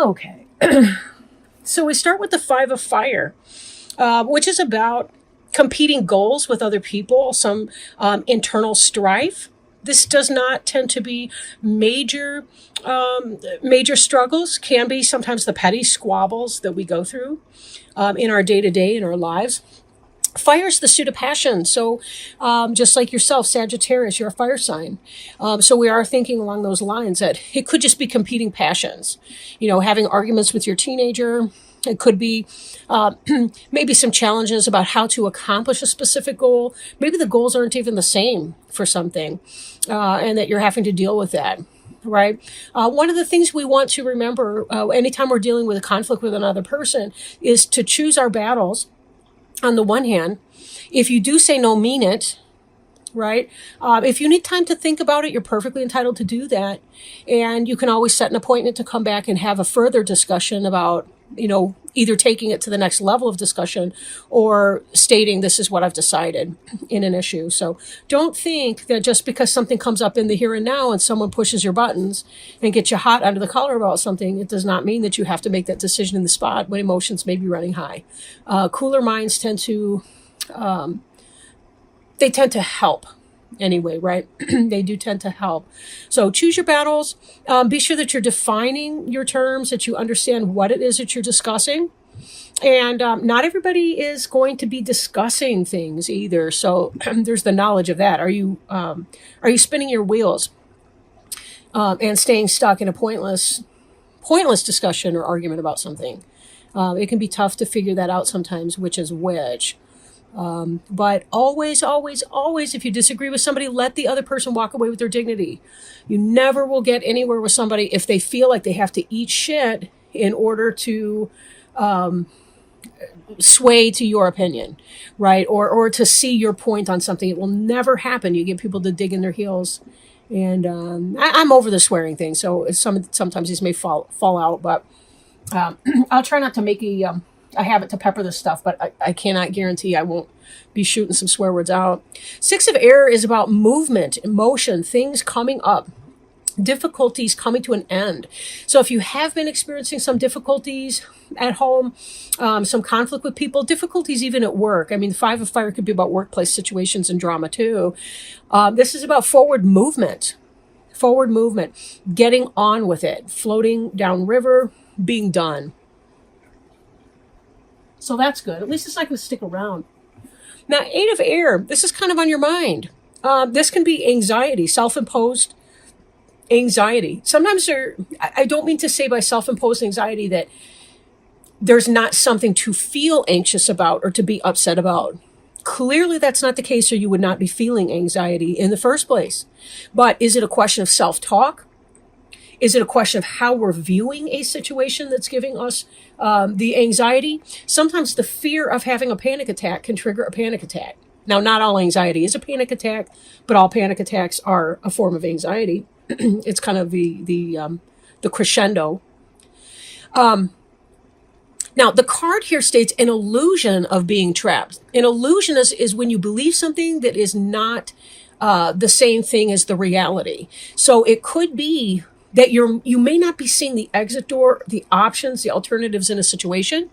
Okay. So we start with the Five of Fire, which is about competing goals with other people, some internal strife. This does not tend to be major struggles. Can be sometimes the petty squabbles that we go through in our day to day in our lives. Fire is the suit of passion. So just like yourself, Sagittarius, you're a fire sign. So we are thinking along those lines that it could just be competing passions. Having arguments with your teenager. It could be maybe some challenges about how to accomplish a specific goal. Maybe the goals aren't even the same for something, and that you're having to deal with that. Right. One of the things we want to remember anytime we're dealing with a conflict with another person is to choose our battles. On the one hand, if you do say no, mean it. Right. If you need time to think about it, you're perfectly entitled to do that. And you can always set an appointment to come back and have a further discussion about, either taking it to the next level of discussion or stating this is what I've decided in an issue. So don't think that just because something comes up in the here and now and someone pushes your buttons and gets you hot under the collar about something, it does not mean that you have to make that decision in the spot when emotions may be running high. Cooler minds tend to help anyway, right? They do tend to help. So choose your battles. Be sure that you're defining your terms, that you understand what it is that you're discussing. And not everybody is going to be discussing things either. So there's the knowledge of that. Are you spinning your wheels and staying stuck in a pointless discussion or argument about something? It can be tough to figure that out sometimes, which is which. But always, if you disagree with somebody, let the other person walk away with their dignity. You never will get anywhere with somebody if they feel like they have to eat shit in order to sway to your opinion, right? Or to see your point on something. It will never happen. You get people to dig in their heels. And I'm over the swearing thing, so sometimes these may fall out, but I'll try not to make a habit to pepper this stuff, but I cannot guarantee I won't be shooting some swear words out. Six of Air is about movement, emotion, things coming up, difficulties coming to an end. So if you have been experiencing some difficulties at home, some conflict with people, difficulties even at work. I mean, the Five of Fire could be about workplace situations and drama too. This is about forward movement, getting on with it, floating downriver, being done. So that's good. At least it's not going to stick around. Now, Eight of Air, this is kind of on your mind. This can be anxiety, self-imposed anxiety. Sometimes I don't mean to say by self-imposed anxiety that there's not something to feel anxious about or to be upset about. Clearly, that's not the case, or you would not be feeling anxiety in the first place. But is it a question of self-talk? Is it a question of how we're viewing a situation that's giving us the anxiety? Sometimes the fear of having a panic attack can trigger a panic attack. Now, not all anxiety is a panic attack, but all panic attacks are a form of anxiety. It's kind of the crescendo. Now, the card here states an illusion of being trapped. An illusion is when you believe something that is not the same thing as the reality. So it could be that you may not be seeing the exit door, the options, the alternatives in a situation.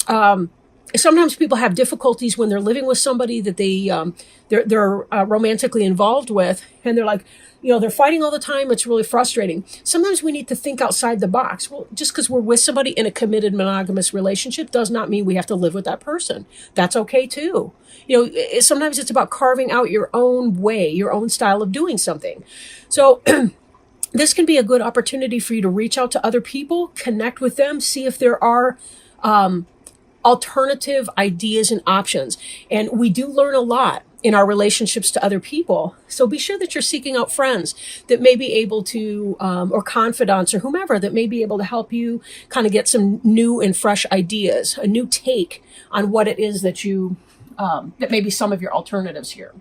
Sometimes people have difficulties when they're living with somebody that they're romantically involved with, and they're like, they're fighting all the time. It's really frustrating. Sometimes we need to think outside the box. Well, just because we're with somebody in a committed monogamous relationship does not mean we have to live with that person. That's okay too. Sometimes it's about carving out your own way, your own style of doing something. So this can be a good opportunity for you to reach out to other people, connect with them, see if there are alternative ideas and options. And we do learn a lot in our relationships to other people. So be sure that you're seeking out friends that may be able to, or confidants or whomever that may be able to help you kind of get some new and fresh ideas, a new take on what it is that that may be some of your alternatives here.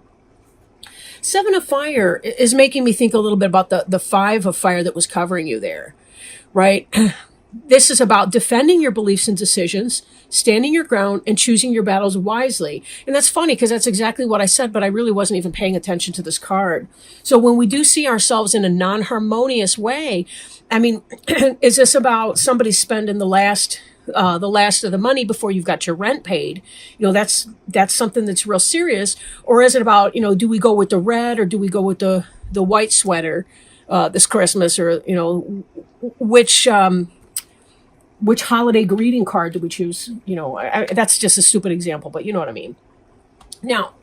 Seven of Fire is making me think a little bit about the Five of Fire that was covering you there, right? This is about defending your beliefs and decisions, standing your ground, and choosing your battles wisely. And that's funny because that's exactly what I said, but I really wasn't even paying attention to this card. So when we do see ourselves in a non-harmonious way, I mean, is this about somebody spending the last of the money before you've got your rent paid? That's something that's real serious. Or is it about, do we go with the red or do we go with the white sweater this Christmas? Or, which holiday greeting card do we choose? That's just a stupid example, but you know what I mean. Now,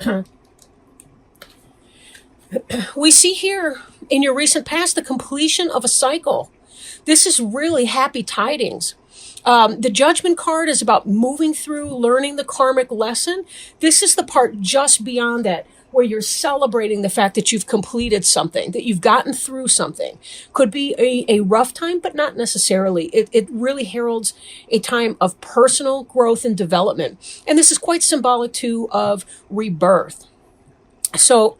we see here in your recent past the completion of a cycle. This is really happy tidings. The Judgment card is about moving through, learning the karmic lesson. This is the part just beyond that, where you're celebrating the fact that you've completed something, that you've gotten through something. Could be a rough time, but not necessarily. It really heralds a time of personal growth and development. And this is quite symbolic too of rebirth. So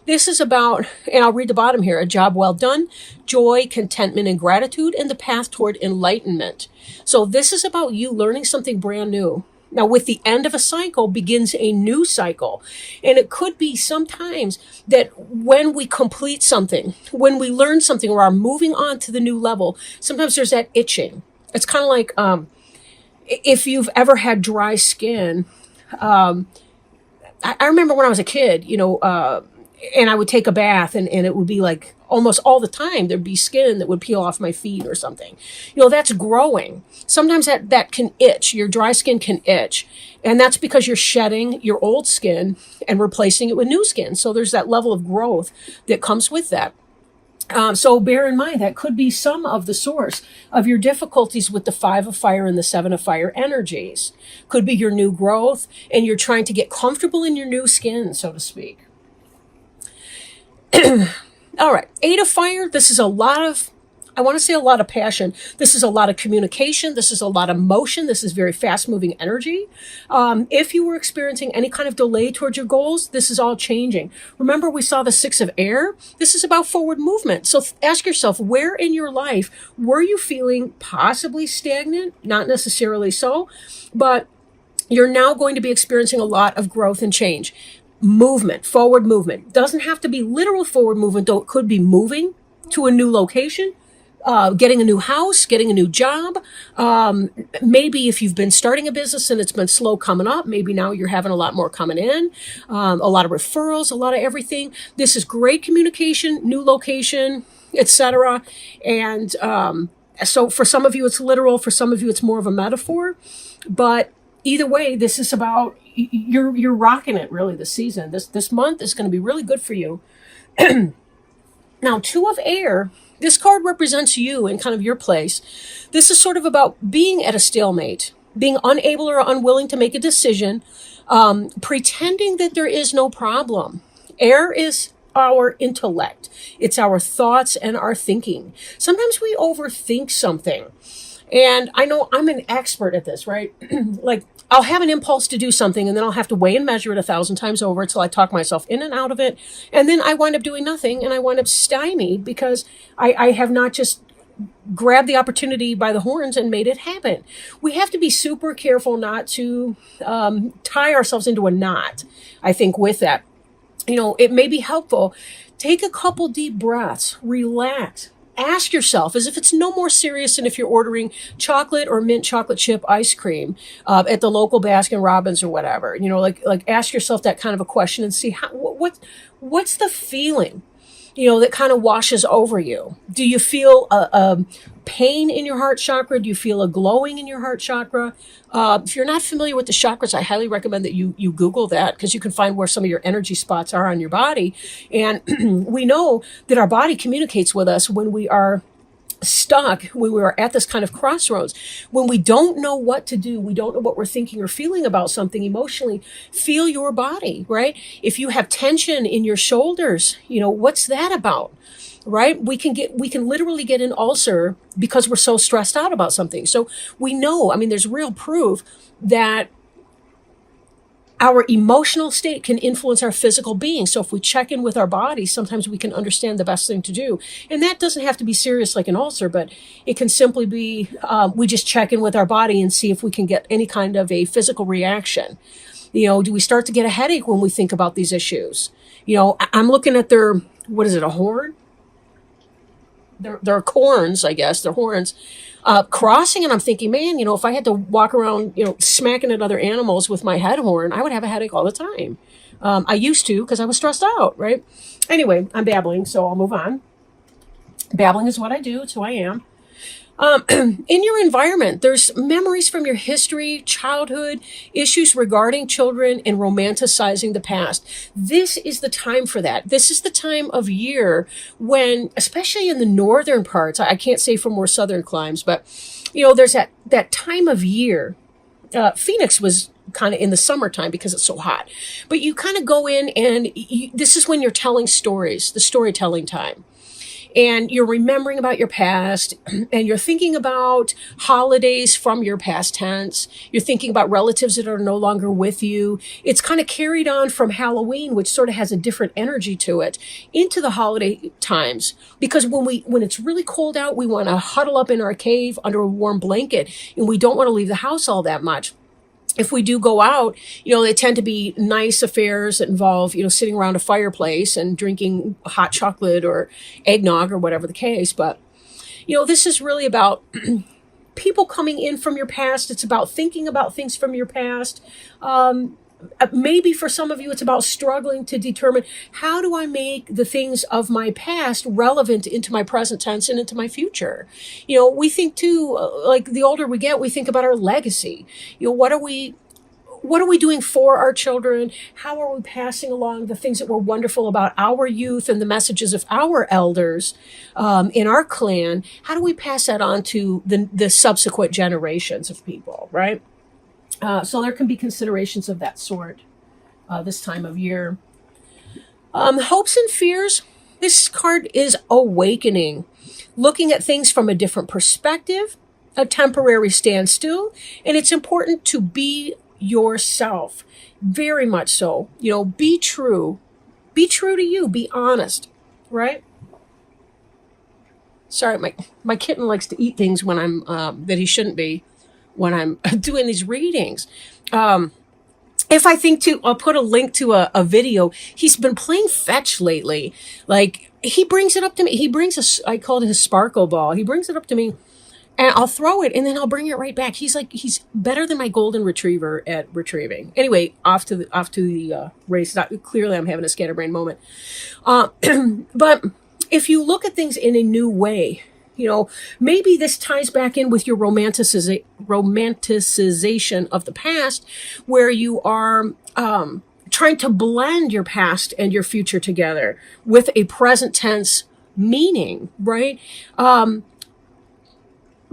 this is about, and I'll read the bottom here, a job well done, joy, contentment, and gratitude, and the path toward enlightenment. So this is about you learning something brand new. Now, with the end of a cycle begins a new cycle. And it could be sometimes that when we complete something, when we learn something or are moving on to the new level, sometimes there's that itching. It's kind of like if you've ever had dry skin. I remember when I was a kid, and I would take a bath and it would be like almost all the time there'd be skin that would peel off my feet or something. That's growing. Sometimes that can itch. Your dry skin can itch. And that's because you're shedding your old skin and replacing it with new skin. So there's that level of growth that comes with that. So bear in mind that could be some of the source of your difficulties with the 5 of fire and the 7 of fire energies. Could be your new growth and you're trying to get comfortable in your new skin, so to speak. All right. 8 of fire. This is a lot of passion. This is a lot of communication. This is a lot of motion. This is very fast moving energy. If you were experiencing any kind of delay towards your goals, this is all changing. Remember, we saw the 6 of air. This is about forward movement. So ask yourself, where in your life were you feeling possibly stagnant? Not necessarily so, but you're now going to be experiencing a lot of growth and change. Movement, forward movement. Doesn't have to be literal forward movement, though it could be moving to a new location. Getting a new house, getting a new job. Maybe if you've been starting a business and it's been slow coming up, maybe now you're having a lot more coming in, a lot of referrals, a lot of everything. This is great communication, new location, etc. And so for some of you, it's literal. For some of you, it's more of a metaphor. But either way, this is about you're rocking it really this season. This month is going to be really good for you. Now, 2 of air. This card represents you in kind of your place. This is sort of about being at a stalemate, being unable or unwilling to make a decision, pretending that there is no problem. Air is our intellect. It's our thoughts and our thinking. Sometimes we overthink something. And I know I'm an expert at this, right? Like, I'll have an impulse to do something and then I'll have to weigh and measure it 1,000 times over until I talk myself in and out of it. And then I wind up doing nothing and I wind up stymied because I have not just grabbed the opportunity by the horns and made it happen. We have to be super careful not to tie ourselves into a knot, I think, with that. It may be helpful. Take a couple deep breaths, relax. Ask yourself, as if it's no more serious than if you're ordering chocolate or mint chocolate chip ice cream at the local Baskin Robbins or whatever. Like ask yourself that kind of a question and see what's the feeling, that kind of washes over you. Do you feel a pain in your heart chakra? Do you feel a glowing in your heart chakra? If you're not familiar with the chakras, I highly recommend that you Google that because you can find where some of your energy spots are on your body. And we know that our body communicates with us when we are stuck, when we are at this kind of crossroads, when we don't know what to do, we don't know what we're thinking or feeling about something emotionally. Feel your body, right? If you have tension in your shoulders, what's that about? Right? We can literally get an ulcer because we're so stressed out about something. So we know, there's real proof that Our emotional state can influence our physical being. So if we check in with our body, sometimes we can understand the best thing to do. And that doesn't have to be serious like an ulcer, but it can simply be we just check in with our body and see if we can get any kind of a physical reaction. Do we start to get a headache when we think about these issues? I'm looking at their, what is it, a horn? Their corns, I guess, their horns, crossing, and I'm thinking, man, if I had to walk around, smacking at other animals with my head horn, I would have a headache all the time. I used to, because I was stressed out, right? Anyway, I'm babbling, so I'll move on. Babbling is what I do. It's who I am. In your environment, there's memories from your history, childhood, issues regarding children, and romanticizing the past. This is the time for that. This is the time of year when, especially in the northern parts, I can't say for more southern climes, but, there's that time of year. Phoenix was kind of in the summertime because it's so hot. But you kind of go in and this is when you're telling stories, the storytelling time. And you're remembering about your past, and you're thinking about holidays from your past tense. You're thinking about relatives that are no longer with you. It's kind of carried on from Halloween, which sort of has a different energy to it, into the holiday times. Because when it's really cold out, we want to huddle up in our cave under a warm blanket, and we don't want to leave the house all that much. If we do go out, they tend to be nice affairs that involve, sitting around a fireplace and drinking hot chocolate or eggnog or whatever the case. But, this is really about people coming in from your past. It's about thinking about things from your past. Maybe for some of you, it's about struggling to determine, how do I make the things of my past relevant into my present tense and into my future? We think too, like the older we get, we think about our legacy. What are we doing for our children? How are we passing along the things that were wonderful about our youth and the messages of our elders in our clan? How do we pass that on to the subsequent generations of people, right? So there can be considerations of that sort this time of year. Hopes and fears. This card is awakening, looking at things from a different perspective, a temporary standstill, and it's important to be yourself. Very much so. Be true. Be true to you. Be honest, right? Sorry, my kitten likes to eat things when I'm that he shouldn't be, when I'm doing these readings. If I think I'll put a link to a video. He's been playing fetch lately. Like, he brings it up to me. I called it his sparkle ball. He brings it up to me and I'll throw it and then I'll bring it right back. He's better than my golden retriever at retrieving. Anyway, off to the race. Clearly I'm having a scatterbrain moment. But if you look at things in a new way, maybe this ties back in with your romanticization of the past, where you are trying to blend your past and your future together with a present tense meaning, right?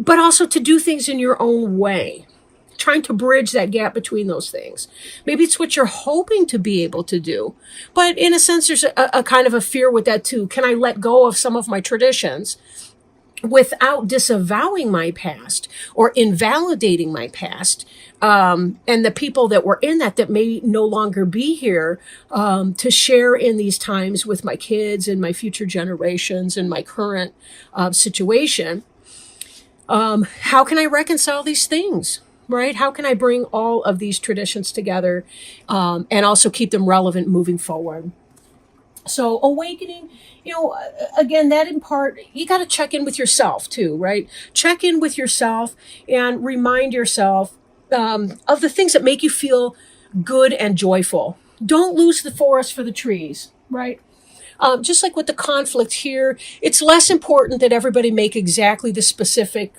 But also to do things in your own way, trying to bridge that gap between those things. Maybe it's what you're hoping to be able to do. But in a sense, there's a kind of a fear with that too. Can I let go of some of my traditions without disavowing my past or invalidating my past, and the people that were in that may no longer be here to share in these times with my kids and my future generations and my current situation? How can I reconcile these things, right? How can I bring all of these traditions together and also keep them relevant moving forward? So awakening, again, that in part, you got to check in with yourself too, right? Check in with yourself and remind yourself of the things that make you feel good and joyful. Don't lose the forest for the trees, right? Just like with the conflict here, it's less important that everybody make exactly the specific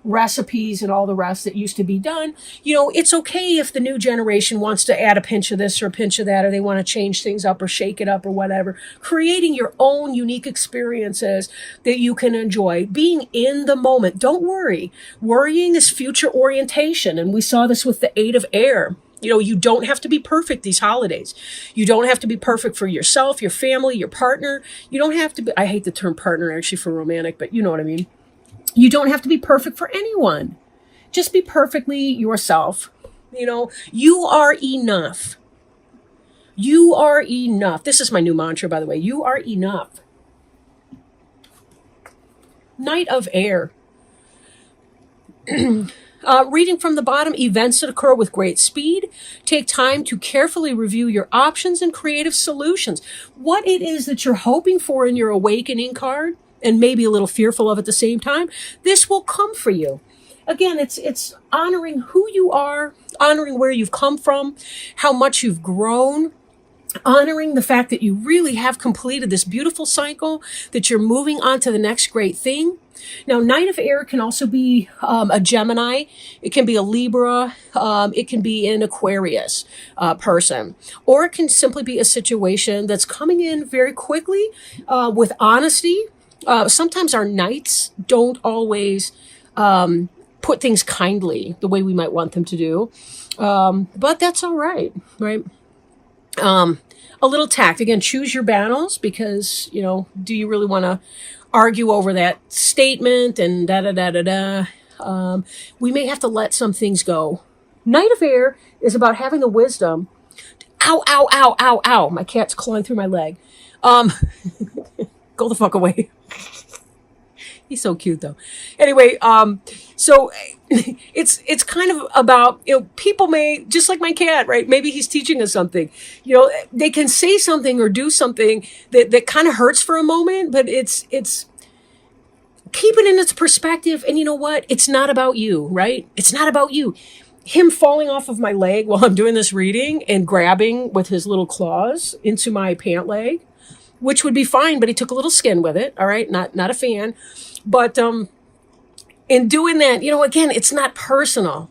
recipes and all the rest that used to be done. It's okay if the new generation wants to add a pinch of this or a pinch of that, or they want to change things up or shake it up or whatever. Creating your own unique experiences that you can enjoy. Being in the moment. Don't worry. Worrying is future orientation. And we saw this with the 8 of Air. You don't have to be perfect these holidays. You don't have to be perfect for yourself, your family, your partner. You don't have to be, I hate the term partner actually for romantic, but you know what I mean. You don't have to be perfect for anyone. Just be perfectly yourself. You are enough. You are enough. This is my new mantra, by the way. You are enough. Knight of Air. Reading from the bottom, events that occur with great speed. Take time to carefully review your options and creative solutions. What it is that you're hoping for in your awakening card, and maybe a little fearful of at the same time, this will come for you. Again, it's honoring who you are, honoring where you've come from, how much you've grown, honoring the fact that you really have completed this beautiful cycle, that you're moving on to the next great thing. Now, Knight of Air can also be a Gemini. It can be a Libra. It can be an Aquarius person. Or it can simply be a situation that's coming in very quickly with honesty. Sometimes our Knights don't always put things kindly the way we might want them to do. But that's all right, right? A little tact. Again, choose your battles because, do you really want to argue over that statement and da-da-da-da-da? We may have to let some things go. Knight of Air is about having the wisdom. Ow, ow, ow, ow, ow. My cat's clawing through my leg. Go the fuck away. He's so cute though. Anyway, so it's kind of about, people may, just like my cat, right? Maybe he's teaching us something. They can say something or do something that kind of hurts for a moment, but it's keep it in its perspective. And you know what? It's not about you, right? It's not about you. Him falling off of my leg while I'm doing this reading and grabbing with his little claws into my pant leg, which would be fine, but he took a little skin with it. All right. Not a fan. But in doing that, again, it's not personal.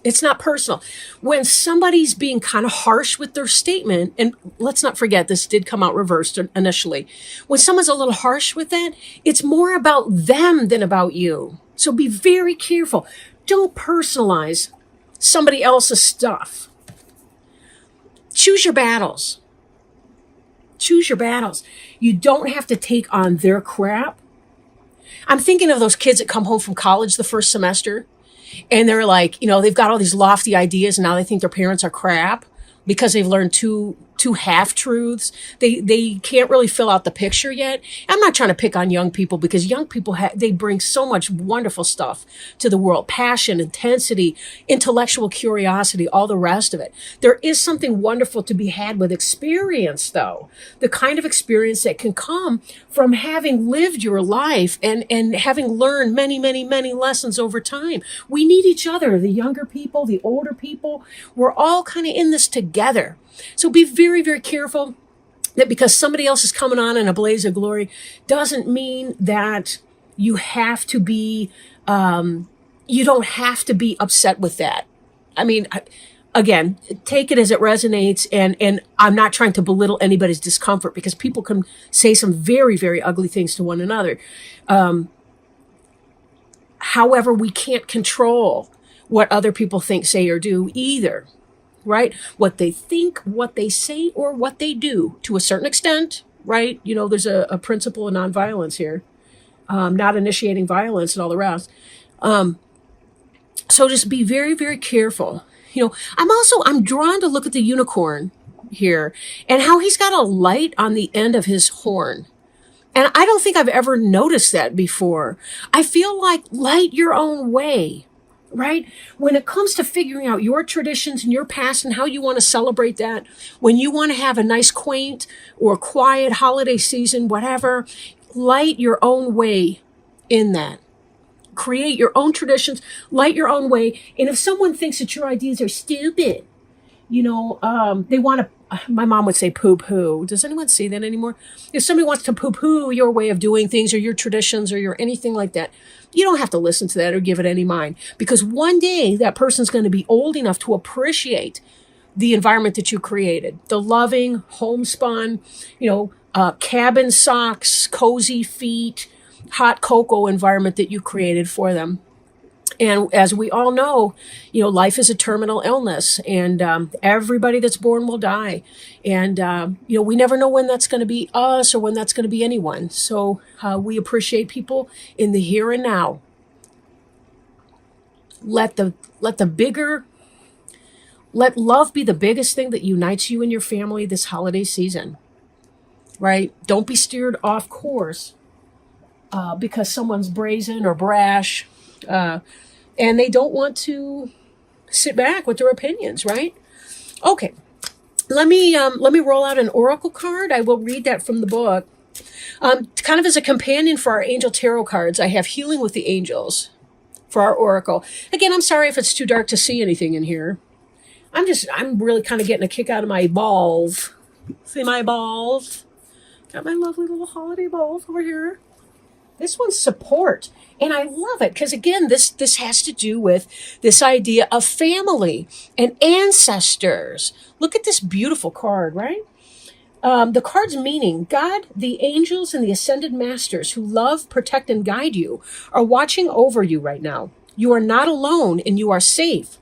It's not personal. When somebody's being kind of harsh with their statement, and let's not forget, this did come out reversed initially. When someone's a little harsh with that, it's more about them than about you. So be very careful. Don't personalize somebody else's stuff. Choose your battles. Choose your battles. You don't have to take on their crap. I'm thinking of those kids that come home from college the first semester and they're like, they've got all these lofty ideas and now they think their parents are crap because they've learned two half-truths. They can't really fill out the picture yet. I'm not trying to pick on young people because young people, they bring so much wonderful stuff to the world. Passion, intensity, intellectual curiosity, all the rest of it. There is something wonderful to be had with experience, though. The kind of experience that can come from having lived your life and having learned many, many, many lessons over time. We need each other, the younger people, the older people. We're all kind of in this together. So be very, very careful that because somebody else is coming on in a blaze of glory doesn't mean that you have to be, you don't have to be upset with that. I mean, again, take it as it resonates. And I'm not trying to belittle anybody's discomfort because people can say some very, very ugly things to one another. However, we can't control what other people think, say, or do either. Right? What they think, what they say, or what they do to a certain extent, right? There's a principle of nonviolence here, not initiating violence and all the rest. So just be very, very careful. I'm drawn to look at the unicorn here and how he's got a light on the end of his horn. And I don't think I've ever noticed that before. I feel like light your own way. Right? When it comes to figuring out your traditions and your past and how you want to celebrate that, when you want to have a nice, quaint or quiet holiday season, whatever, light your own way in that. Create your own traditions, light your own way. And if someone thinks that your ideas are stupid, they want to, my mom would say poo-poo. Does anyone see that anymore? If somebody wants to poo-poo your way of doing things or your traditions or your anything like that, you don't have to listen to that or give it any mind because one day that person's going to be old enough to appreciate the environment that you created, the loving, homespun, cabin socks, cozy feet, hot cocoa environment that you created for them. And as we all know, life is a terminal illness and everybody that's born will die. And, we never know when that's going to be us or when that's going to be anyone. So we appreciate people in the here and now. Let the bigger Let love be the biggest thing that unites you and your family this holiday season, right? Don't be steered off course because someone's brazen or brash, and they don't want to sit back with their opinions, right? Okay, let me roll out an oracle card. I will read that from the book. Kind of as a companion for our angel tarot cards, I have Healing with the Angels for our oracle. Again, I'm sorry if it's too dark to see anything in here. I'm really kind of getting a kick out of my balls. See my balls? Got my lovely little holiday balls over here. This one's support. And I love it because, again, this has to do with this idea of family and ancestors. Look at this beautiful card, right? The card's meaning: God, the angels, and the ascended masters who love, protect, and guide you are watching over you right now. You are not alone and you are safe.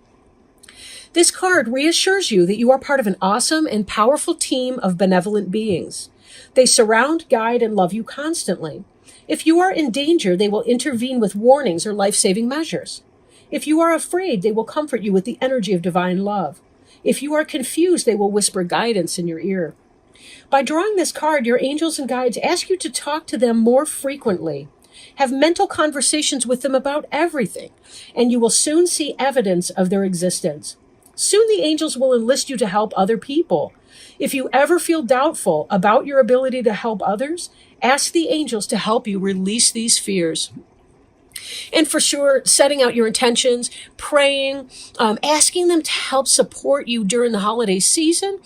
This card reassures you that you are part of an awesome and powerful team of benevolent beings. They surround, guide, and love you constantly. If you are in danger, they will intervene with warnings or life-saving measures. If you are afraid, they will comfort you with the energy of divine love. If you are confused, they will whisper guidance in your ear. By drawing this card, your angels and guides ask you to talk to them more frequently. Have mental conversations with them about everything, and you will soon see evidence of their existence. Soon the angels will enlist you to help other people. If you ever feel doubtful about your ability to help others, ask the angels to help you release these fears. And for sure, setting out your intentions, praying, asking them to help support you during the holiday season,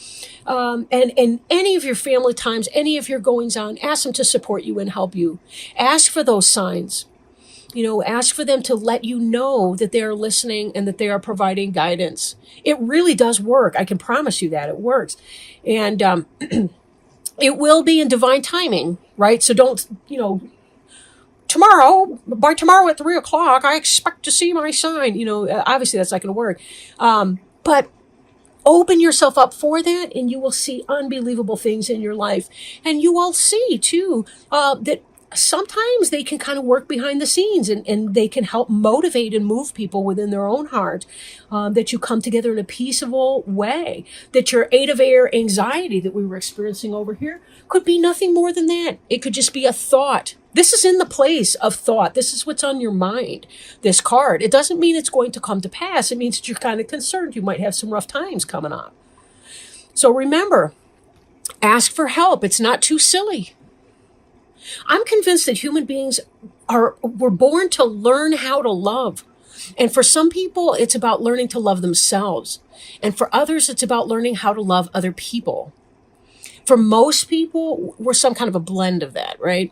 and any of your family times, any of your goings on, ask them to support you and help you. Ask for those signs. Ask for them to let you know that they are listening and that they are providing guidance. It really does work. I can promise you that it works. And it will be in divine timing, right? So don't, by tomorrow at 3:00, I expect to see my sign. Obviously that's not going to work. But open yourself up for that and you will see unbelievable things in your life. And you will see too, that sometimes they can kind of work behind the scenes and they can help motivate and move people within their own heart, that you come together in a peaceable way, that your 8 of air anxiety that we were experiencing over here could be nothing more than that. It could just be a thought. This is in the place of thought. This is what's on your mind, this card. It doesn't mean it's going to come to pass. It means that you're kind of concerned. You might have some rough times coming up. So remember, ask for help. It's not too silly. I'm convinced that human beings were born to learn how to love. And for some people, it's about learning to love themselves. And for others, it's about learning how to love other people. For most people, we're some kind of a blend of that, right?